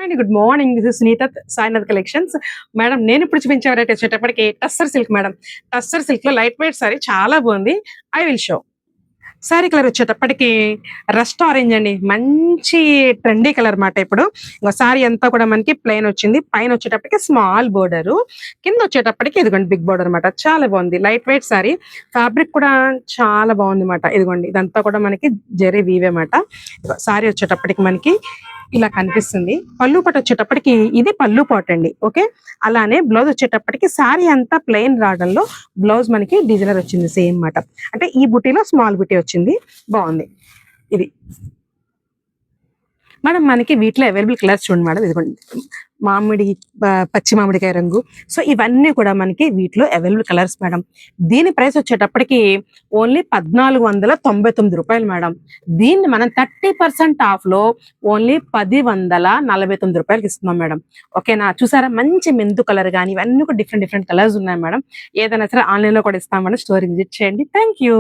అండి. Good morning. This is Sunitha Sainath collections. Madam నేను ఇప్పుడు చూపించే వెరైటీ వచ్చేటప్పటికి tussar silk madam. Tussar silk లో లైట్ వెయిట్ సారీ చాలా బాగుంది. I will show. Sari colour వచ్చేటప్పటికి రస్ట్ ఆరెంజ్ అండి. మంచి ట్రెండీ కలర్ మాట. ఇప్పుడు ఇంకో సారీ అంతా కూడా మనకి ప్లెయిన్ వచ్చింది. పైన వచ్చేటప్పటికి స్మాల్ బోర్డర్, కింద వచ్చేటప్పటికి ఇదిగోండి బిగ్ బోర్డర్ అనమాట. చాలా బాగుంది. Light weight sorry. ఫ్యాబ్రిక్ కూడా చాలా బాగుంది మాట. ఇదిగోండి ఇదంతా కూడా మనకి జరీ వీవే మాట. సారీ వచ్చేటప్పటికి మనకి ఇలా కనిపిస్తుంది. పళ్ళు పాటు వచ్చేటప్పటికి ఇది పళ్ళు పాటు అండి. ఓకే, అలానే బ్లౌజ్ వచ్చేటప్పటికి సారీ అంతా ప్లెయిన్ రావడంలో బ్లౌజ్ మనకి డిజైనర్ వచ్చింది సేమ్ మాట. అంటే ఈ బుటీలో స్మాల్ బుటీ వచ్చింది. బాగుంది ఇది మేడం. మనకి వీటిలో అవైలబుల్ కలర్స్ చూడండి మేడం. ఇదిగోండి మామిడి, పచ్చి మామిడికాయ రంగు. సో ఇవన్నీ కూడా మనకి వీటిలో అవైలబుల్ కలర్స్ మేడం. దీని ప్రైస్ వచ్చేటప్పటికి ఓన్లీ 1499 రూపాయలు మేడం. దీన్ని మనం 30% ఆఫ్ లో ఓన్లీ 1049 రూపాయలకి ఇస్తున్నాం మేడం. ఓకేనా? చూసారా మంచి మెంతు కలర్ కానీ ఇవన్నీ కూడా డిఫరెంట్ డిఫరెంట్ కలర్స్ ఉన్నాయి మేడం. ఏదైనా సరే ఆన్లైన్ లో కూడా ఇస్తాం మేడం. స్టోర్ విజిట్ చేయండి. Thank you.